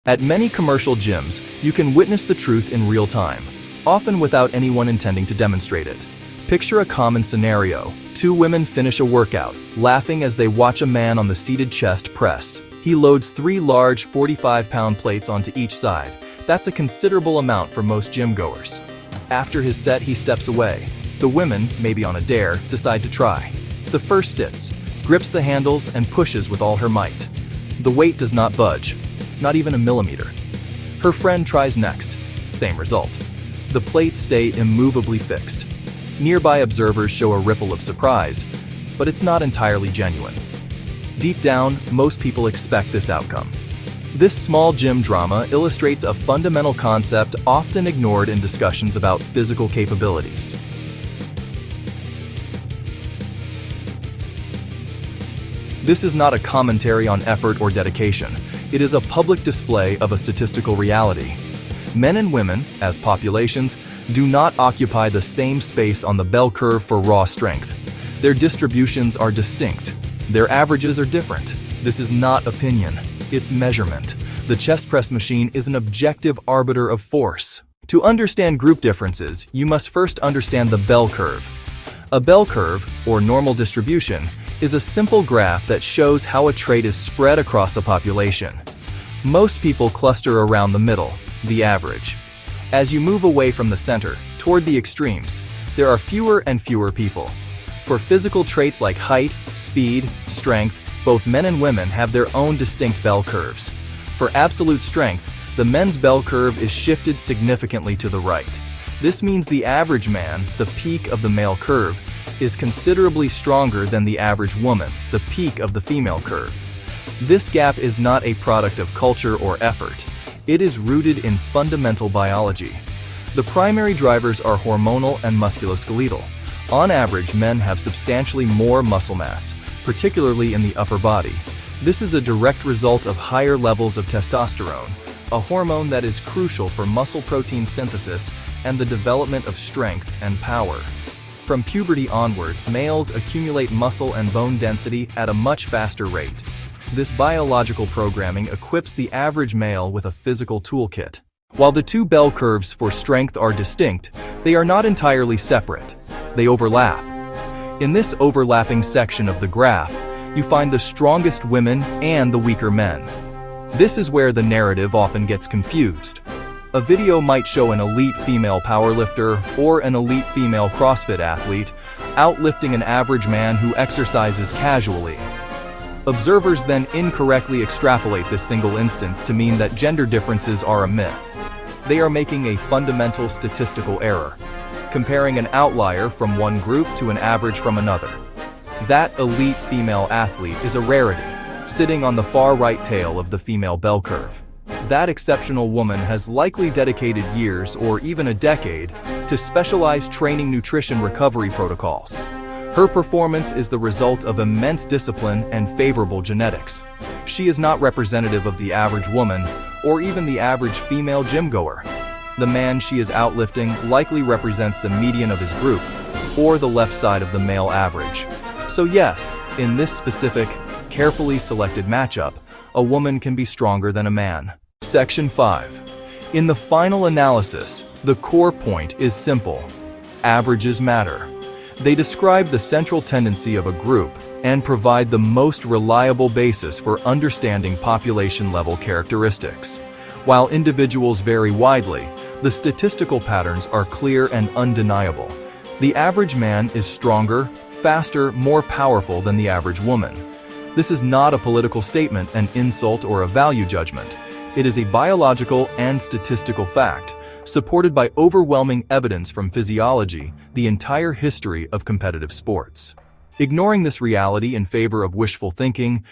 At many commercial gyms, you can witness the truth in real time, often without anyone intending to demonstrate it. Picture a common scenario. Two women finish a workout, laughing as they watch a man on the seated chest press. He loads 3 large 45-pound plates onto each side. That's a considerable amount for most gym goers. After his set, he steps away. The women, maybe on a dare, decide to try. The first sits, grips the handles, and pushes with all her might. The weight does not budge, not even a millimeter. Her friend tries next. Same result. The plates stay immovably fixed. Nearby observers show a ripple of surprise, but it's not entirely genuine. Deep down, most people expect this outcome. This small gym drama illustrates a fundamental concept often ignored in discussions about physical capabilities. This is not a commentary on effort or dedication. It is a public display of a statistical reality. Men and women, as populations, do not occupy the same space on the bell curve for raw strength. Their distributions are distinct. Their averages are different. This is not opinion, it's measurement. The chest press machine is an objective arbiter of force. To understand group differences, you must first understand the bell curve. A bell curve, or normal distribution, is a simple graph that shows how a trait is spread across a population. Most people cluster around the middle, the average. As you move away from the center, toward the extremes, there are fewer and fewer people. For physical traits like height, speed, strength, both men and women have their own distinct bell curves. For absolute strength, the men's bell curve is shifted significantly to the right. This means the average man, the peak of the male curve, is considerably stronger than the average woman, the peak of the female curve. This gap is not a product of culture or effort. It is rooted in fundamental biology. The primary drivers are hormonal and musculoskeletal. On average, men have substantially more muscle mass, particularly in the upper body. This is a direct result of higher levels of testosterone, a hormone that is crucial for muscle protein synthesis and the development of strength and power. From puberty onward, males accumulate muscle and bone density at a much faster rate. This biological programming equips the average male with a physical toolkit. While the two bell curves for strength are distinct, they are not entirely separate. They overlap. In this overlapping section of the graph, you find the strongest women and the weaker men. This is where the narrative often gets confused. A video might show an elite female powerlifter or an elite female CrossFit athlete outlifting an average man who exercises casually. Observers then incorrectly extrapolate this single instance to mean that gender differences are a myth. They are making a fundamental statistical error, comparing an outlier from one group to an average from another. That elite female athlete is a rarity, sitting on the far right tail of the female bell curve. That exceptional woman has likely dedicated years or even a decade to specialized training nutrition recovery protocols. Her performance is the result of immense discipline and favorable genetics. She is not representative of the average woman or even the average female gym goer. The man she is outlifting likely represents the median of his group or the left side of the male average. So yes, in this specific, carefully selected matchup, a woman can be stronger than a man. Section 5. In the final analysis, the core point is simple. Averages matter. They describe the central tendency of a group and provide the most reliable basis for understanding population-level characteristics. While individuals vary widely, the statistical patterns are clear and undeniable. The average man is stronger, faster, more powerful than the average woman. This is not a political statement, an insult, or a value judgment. It is a biological and statistical fact, supported by overwhelming evidence from physiology, the entire history of competitive sports. Ignoring this reality in favor of wishful thinking